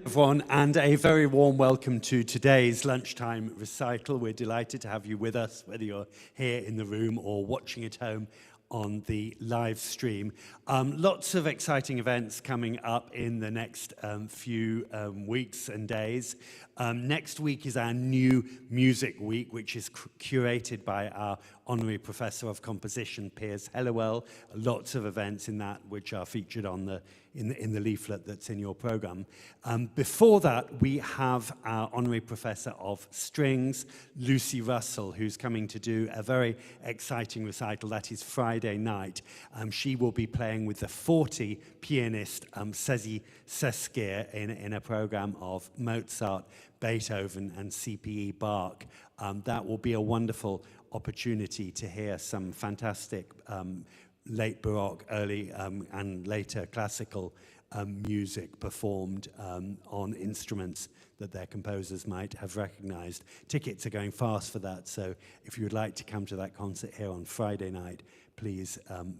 Everyone, and a very warm welcome to today's lunchtime recital. We're delighted to have you with us, whether you're here in the room or watching at home on the live stream. Lots of exciting events coming up in the next few weeks and days. Next week is our new Music Week, which is curated by our Honorary Professor of Composition, Piers Hellawell. Lots of events in that which are featured on in the leaflet that's in your programme. Before that, we have our Honorary Professor of Strings, Lucy Russell, who's coming to do a very exciting recital. That is Friday night. She will be playing with the 40 pianist Cezi Seskir in a programme of Mozart, Beethoven and CPE Bach. That will be a wonderful opportunity to hear some fantastic late Baroque, early and later classical music performed on instruments that their composers might have recognized. Tickets are going fast for that, so if you would like to come to that concert here on Friday night, please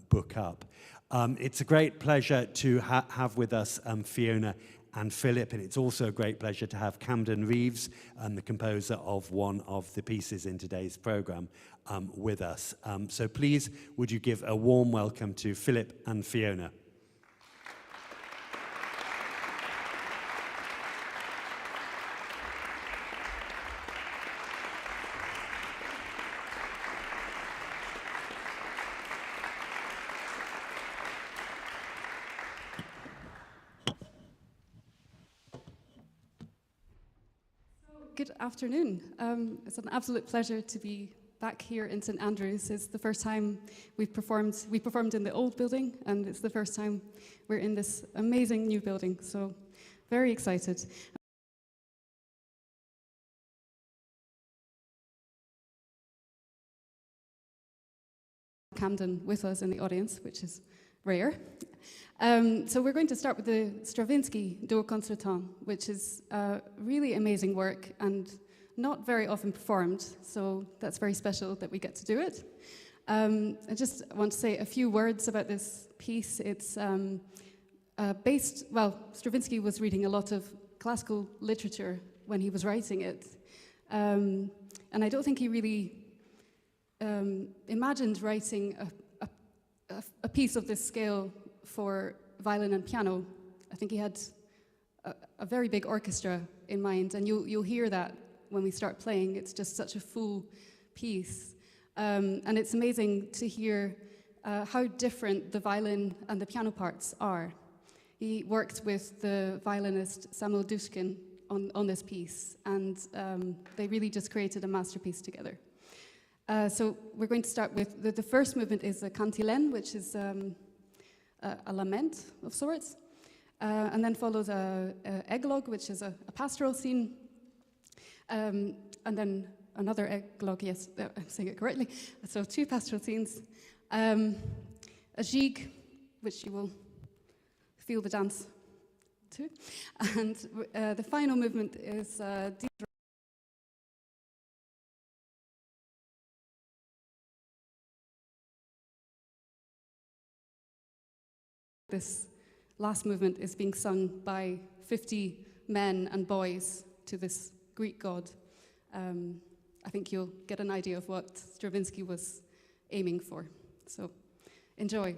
book up. It's a great pleasure to have with us Fiona and Philip, and it's also a great pleasure to have Camden Reeves, the composer of one of the pieces in today's programme, with us. So please, would you give a warm welcome to Philip and Fiona. Good afternoon. It's an absolute pleasure to be back here in St Andrews. It's the first time we've performed. We performed in the old building, and it's the first time we're in this amazing new building. So, very excited. Camden with us in the audience, which is rare. So we're going to start with the Stravinsky Duo Concertant, which is a really amazing work and not very often performed, so that's very special that we get to do it. I just want to say a few words about this piece. It's Stravinsky was reading a lot of classical literature when he was writing it, and I don't think he really imagined writing a piece of this scale for violin and piano. I think he had a very big orchestra in mind, and you'll hear that when we start playing. It's just such a full piece, and it's amazing to hear how different the violin and the piano parts are. He worked with the violinist Samuel Dushkin on this piece, and they really just created a masterpiece together. So we're going to start with the first movement is a Cantilene, which is a lament of sorts, and then follows a Eglogue, which is a pastoral scene, and then another Eglogue, yes, I'm saying it correctly, so two pastoral scenes, a Gigue, which you will feel the dance to, and the final movement is Dithyramb. This last movement is being sung by 50 men and boys to this Greek god. I think you'll get an idea of what Stravinsky was aiming for. So, enjoy.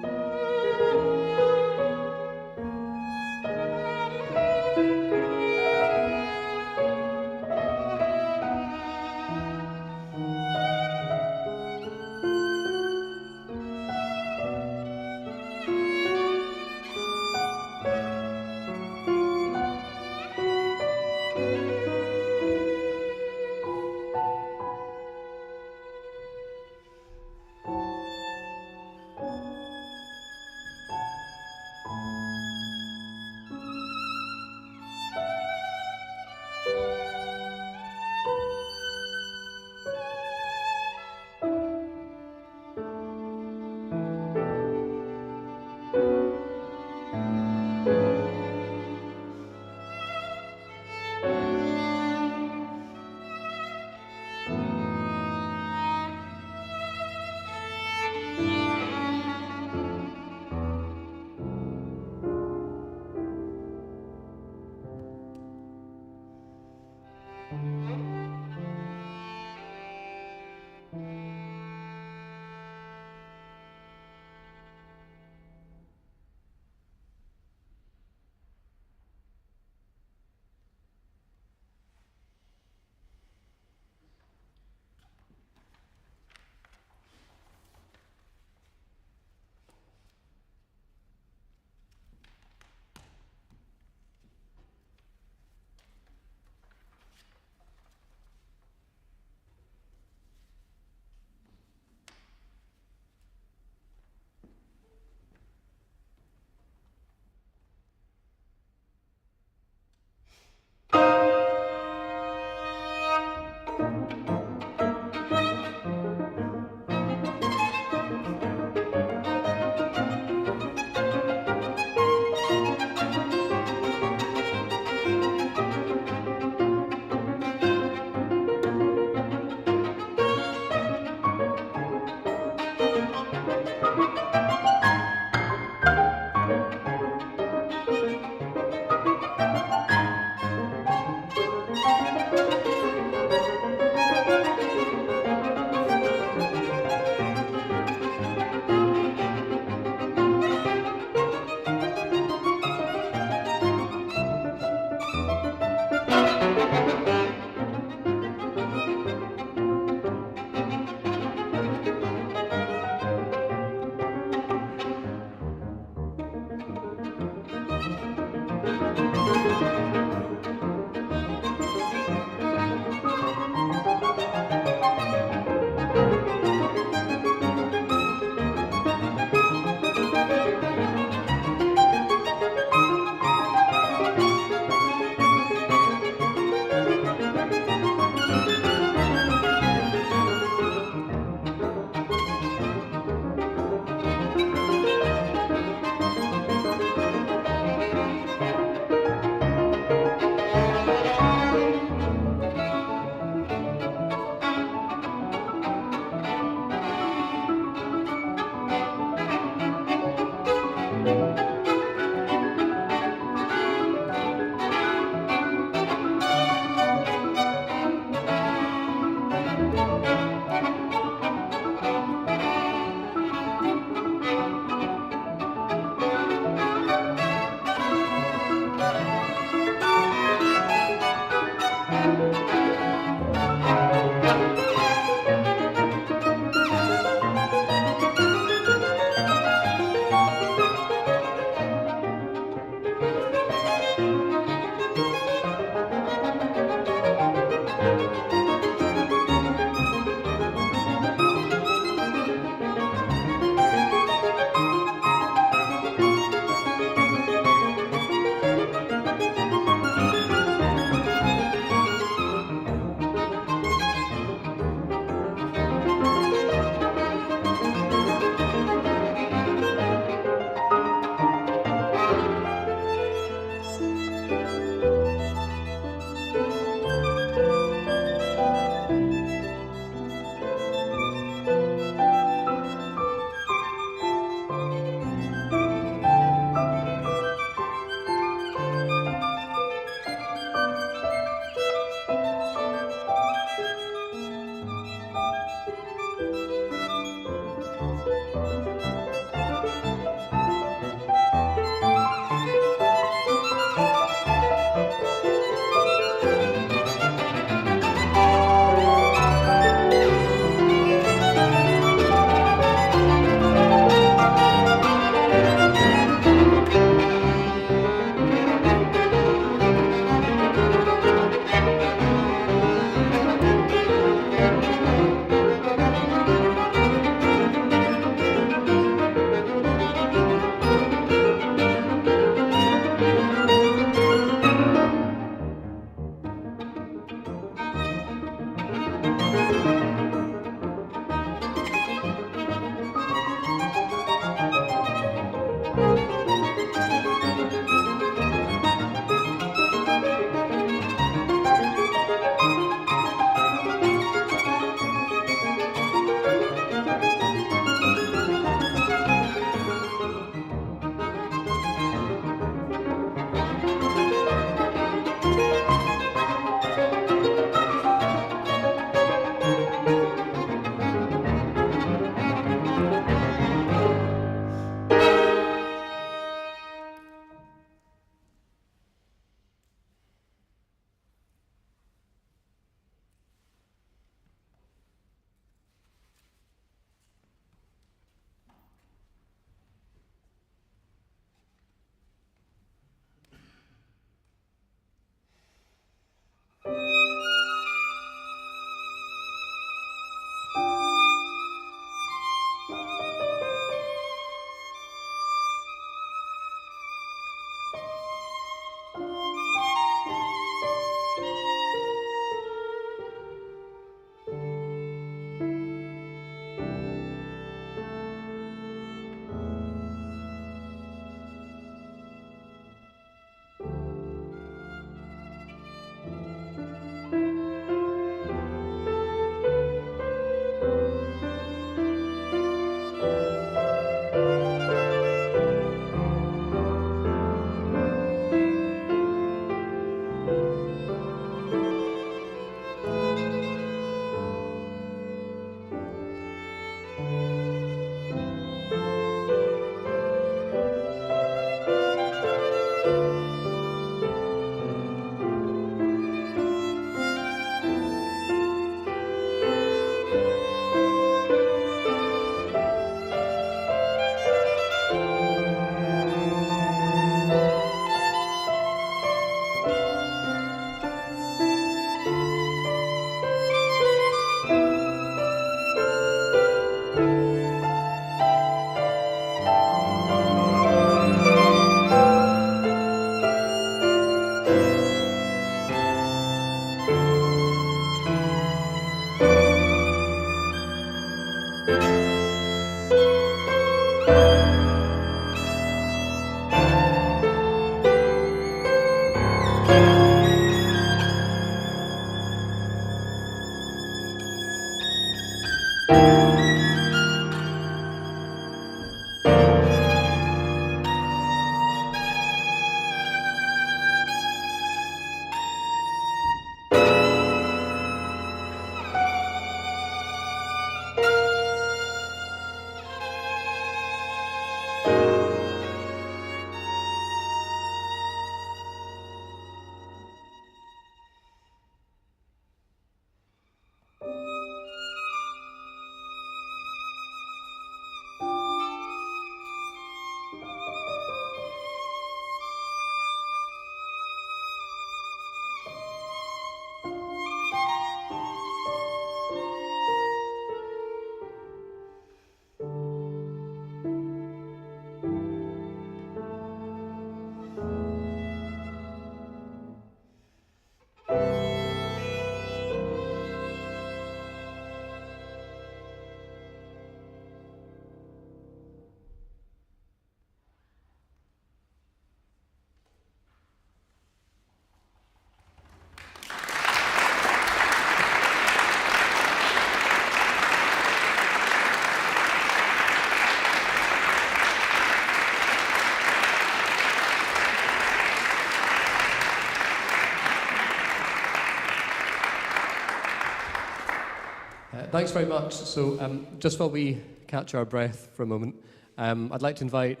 Thanks very much. So just while we catch our breath for a moment, I'd like to invite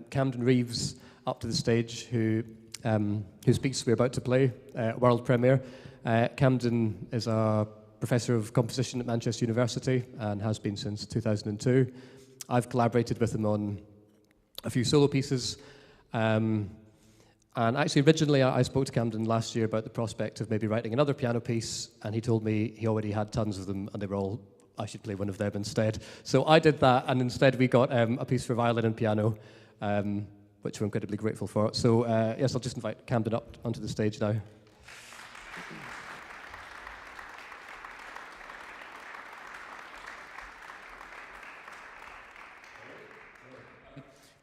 Camden Reeves up to the stage, whose piece we're about to play, world premiere. Camden is a professor of composition at Manchester University and has been since 2002. I've collaborated with him on a few solo pieces. And actually, originally, I spoke to Camden last year about the prospect of maybe writing another piano piece, and he told me he already had tons of them, and they were all, I should play one of them instead. So I did that, and instead we got a piece for violin and piano, which we're incredibly grateful for. So yes, I'll just invite Camden up onto the stage now.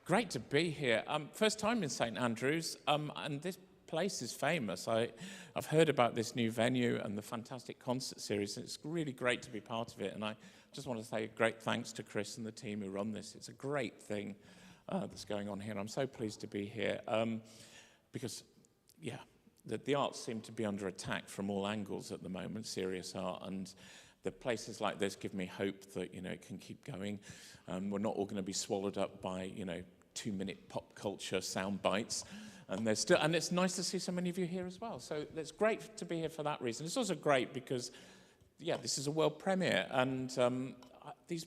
Great to be here. First time in St Andrews, and this place is famous. I've heard about this new venue and the fantastic concert series, and it's really great to be part of it. And I just want to say a great thanks to Chris and the team who run this. It's a great thing that's going on here, and I'm so pleased to be here because, yeah, the arts seem to be under attack from all angles at the moment, serious art, and the places like this give me hope that, you know, it can keep going. We're not all going to be swallowed up by, you know, 2-minute pop culture sound bites, and it's nice to see so many of you here as well. So it's great to be here for that reason. It's also great because, yeah, this is a world premiere, and these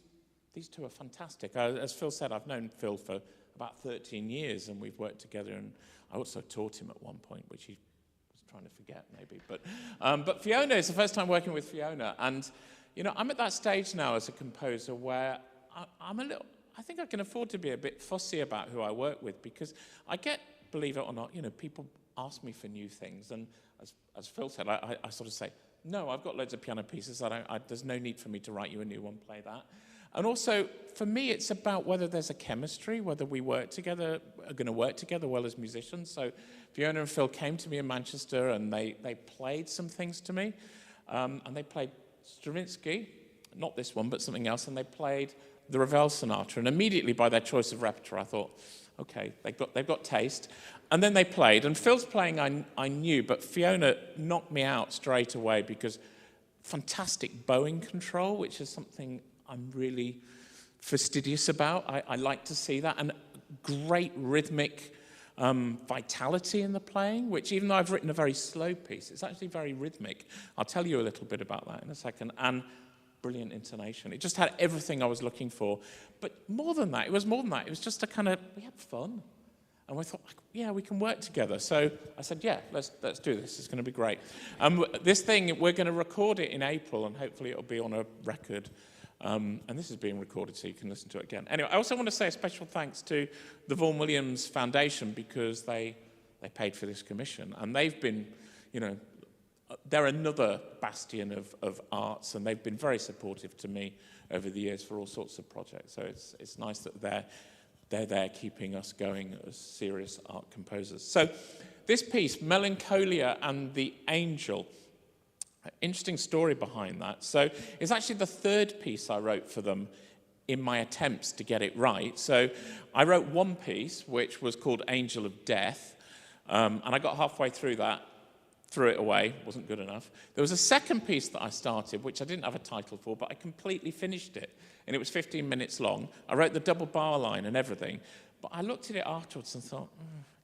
two are fantastic. As Phil said, I've known Phil for about 13 years, and we've worked together, and I also taught him at one point, which he was trying to forget maybe. But Fiona, it's the first time working with Fiona, and you know, I'm at that stage now as a composer where I think I can afford to be a bit fussy about who I work with, because I get, believe it or not, you know, people ask me for new things, and as Phil said, I sort of say, no, I've got loads of piano pieces, there's no need for me to write you a new one, play that. And also, for me, it's about whether there's a chemistry, whether we are going to work together well as musicians. So Fiona and Phil came to me in Manchester, and they played some things to me, and they played Stravinsky, not this one, but something else, and they played the Ravel Sonata, and immediately by their choice of repertoire, I thought, okay, they've got taste. And then they played, and Phil's playing I knew, but Fiona knocked me out straight away because fantastic bowing control, which is something I'm really fastidious about. I like to see that, and great rhythmic vitality in the playing, which even though I've written a very slow piece, it's actually very rhythmic. I'll tell you a little bit about that in a second. And brilliant intonation. It just had everything I was looking for. But more than that, it was just a kind of, we had fun. And we thought, yeah, we can work together. So I said, yeah, let's do this. It's going to be great. This thing, we're going to record it in April, and hopefully it'll be on a record. And this is being recorded, so you can listen to it again. Anyway, I also want to say a special thanks to the Vaughan Williams Foundation, because they paid for this commission. And they've been, you know, they're another bastion of arts, and they've been very supportive to me over the years for all sorts of projects. So it's nice that they're there keeping us going as serious art composers. So this piece, Melancholia and the Angel, interesting story behind that. So it's actually the third piece I wrote for them in my attempts to get it right. So I wrote one piece, which was called Angel of Death, and I got halfway through that, threw it away, wasn't good enough. There was a second piece that I started, which I didn't have a title for, but I completely finished it, and it was 15 minutes long. I wrote the double bar line and everything, but I looked at it afterwards and thought,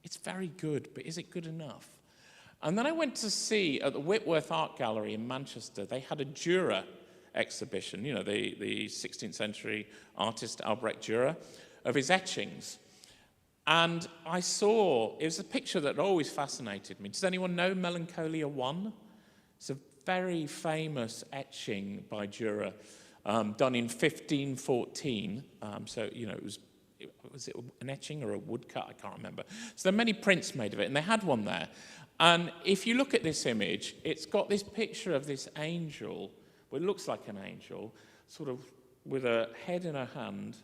it's very good, but is it good enough? And then I went to see at the Whitworth Art Gallery in Manchester, they had a Dürer exhibition, you know, the 16th century artist Albrecht Dürer, of his etchings. And I saw, it was a picture that always fascinated me. Does anyone know Melancholia 1? It's a very famous etching by Dürer, done in 1514. So, you know, was it an etching or a woodcut? I can't remember. So there are many prints made of it, and they had one there. And if you look at this image, it's got this picture of this angel, well, it looks like an angel, sort of with a head in her hand,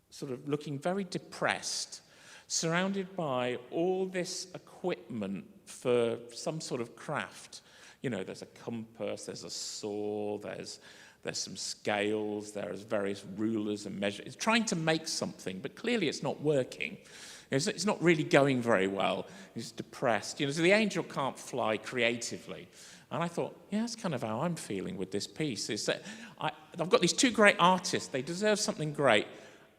sort of looking very depressed, surrounded by all this equipment for some sort of craft. You know, there's a compass, there's a saw, there's some scales, there's various rulers and measures. It's trying to make something, but clearly it's not working. It's not really going very well. It's depressed. You know, so the angel can't fly creatively. And I thought, yeah, that's kind of how I'm feeling with this piece. Is that I've got these two great artists. They deserve something great.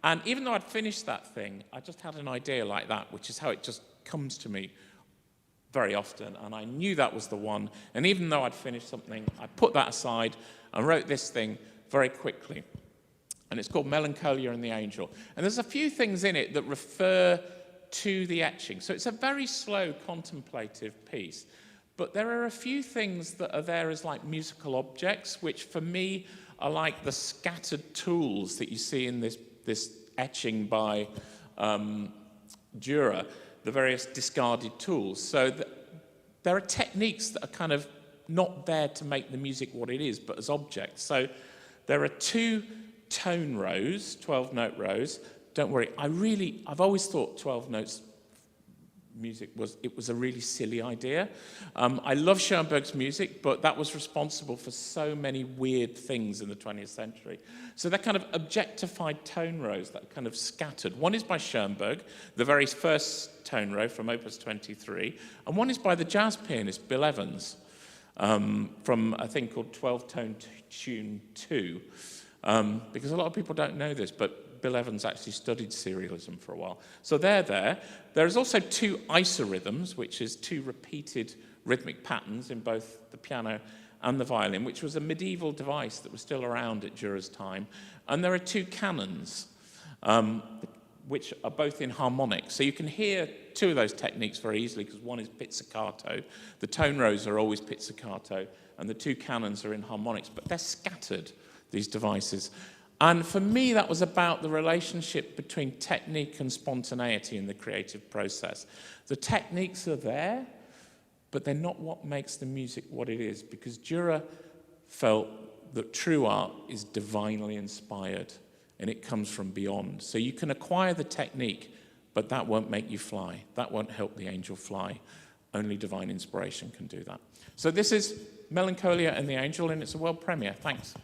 And even though I'd finished that thing, I just had an idea like that, which is how it just comes to me very often. And I knew that was the one. And even though I'd finished something, I put that aside and wrote this thing very quickly. And it's called Melancholia and the Angel. And there's a few things in it that refer to the etching. So it's a very slow, contemplative piece. But there are a few things that are there as like musical objects, which for me are like the scattered tools that you see in this etching by Dürer, the various discarded tools. So there are techniques that are kind of not there to make the music what it is, but as objects. So there are two tone rows, 12-note rows. Don't worry, I've always thought 12 notes music was a really silly idea. I love Schoenberg's music, but that was responsible for so many weird things in the 20th century. So they're kind of objectified tone rows that are kind of scattered. One is by Schoenberg, the very first tone row from Opus 23, and one is by the jazz pianist Bill Evans from a thing called 12-tone tune 2, because a lot of people don't know this, but Bill Evans actually studied serialism for a while. So they're there. There's also two isorhythms, which is two repeated rhythmic patterns in both the piano and the violin, which was a medieval device that was still around at Dürer's time. And there are two canons, which are both in harmonics. So you can hear two of those techniques very easily, because one is pizzicato. The tone rows are always pizzicato, and the two canons are in harmonics, but they're scattered, these devices. And for me, that was about the relationship between technique and spontaneity in the creative process. The techniques are there, but they're not what makes the music what it is, because Dürer felt that true art is divinely inspired, and it comes from beyond. So you can acquire the technique, but that won't make you fly. That won't help the angel fly. Only divine inspiration can do that. So this is Melancholia and the Angel, and it's a world premiere. Thanks.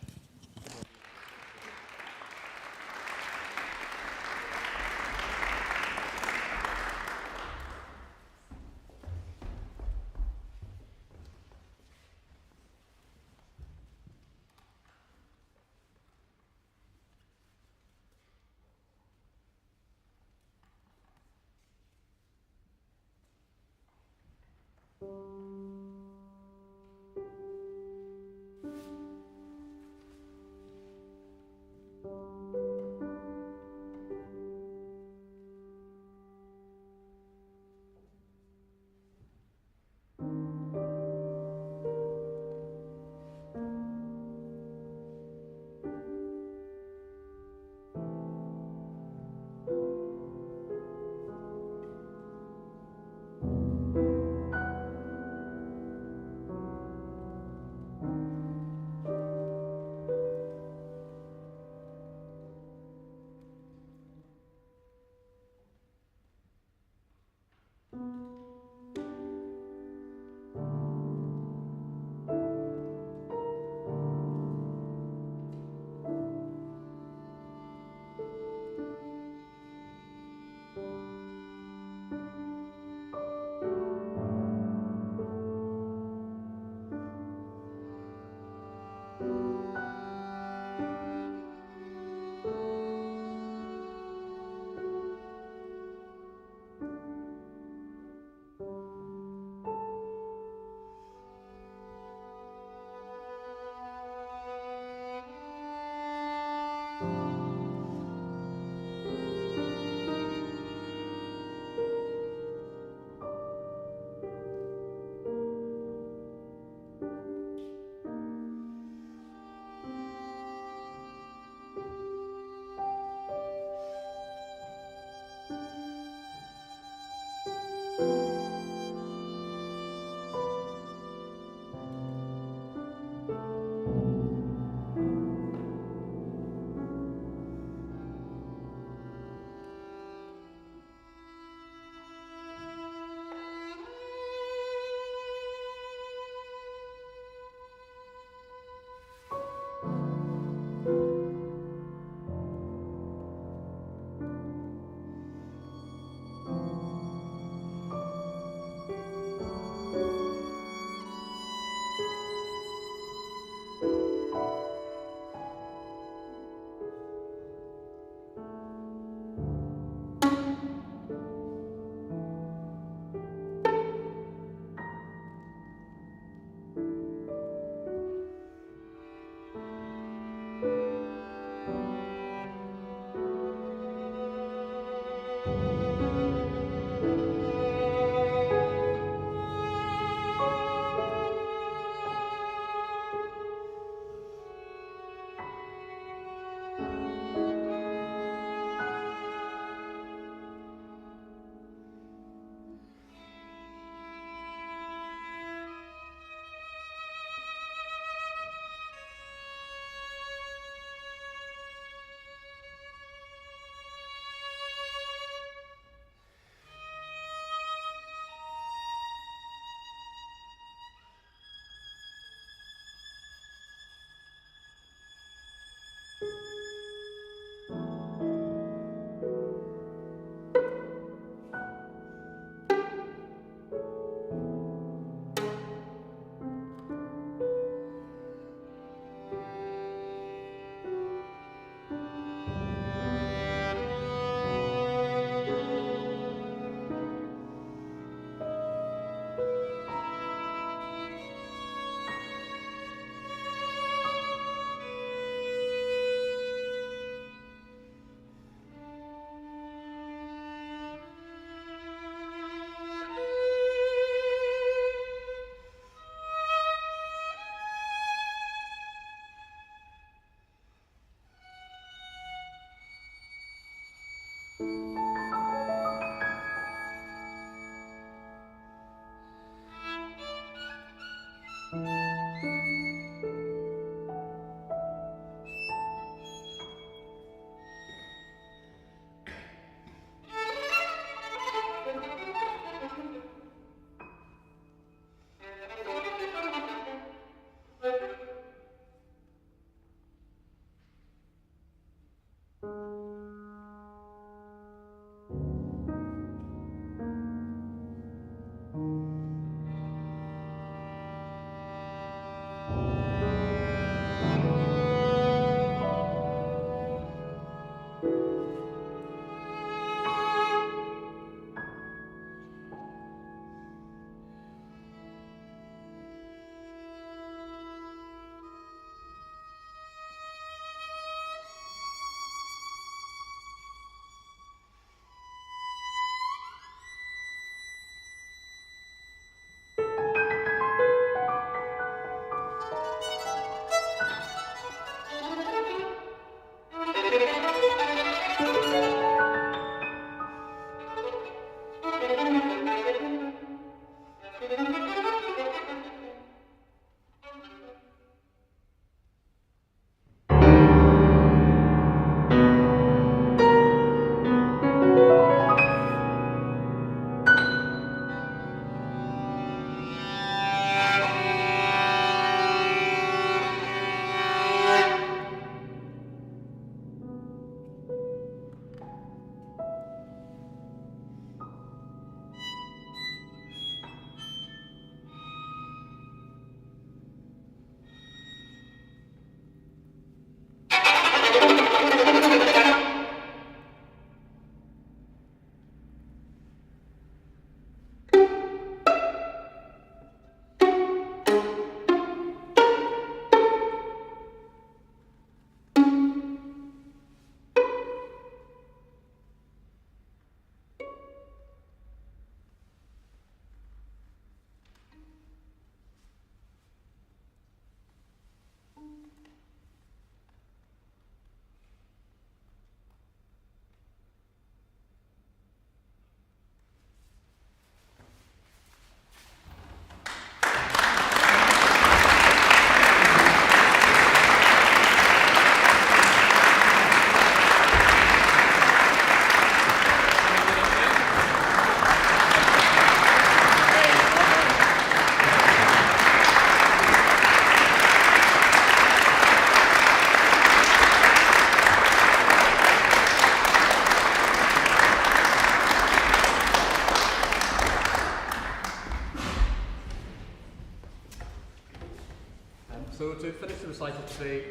So to finish the recital today,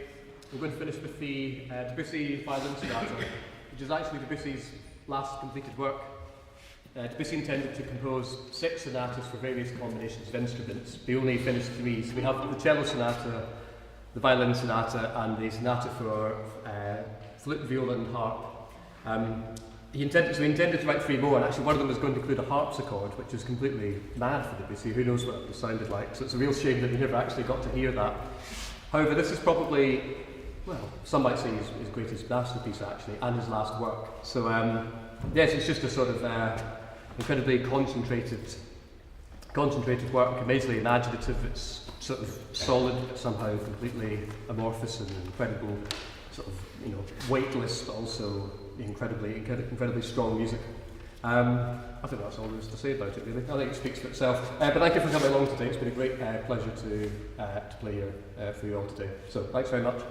we're going to finish with the Debussy violin sonata, which is actually Debussy's last completed work. Debussy intended to compose 6 sonatas for various combinations of instruments. He only finished 3, so we have the cello sonata, the violin sonata, and the sonata for flute, viola and harp. He intended to write 3 more, and actually one of them was going to include a harpsichord, which is completely mad for Debussy. Who knows what it sounded like? So it's a real shame that we never actually got to hear that. However, this is probably, well, some might say his greatest masterpiece actually, and his last work. So yes, it's just a sort of incredibly concentrated work, amazingly imaginative. It's sort of solid, but somehow completely amorphous and incredible, sort of, you know, weightless, but also incredibly strong music. I think that's all there is to say about it, really. I think it speaks for itself. But thank you for coming along today. It's been a great pleasure to play here for you all today. So thanks very much.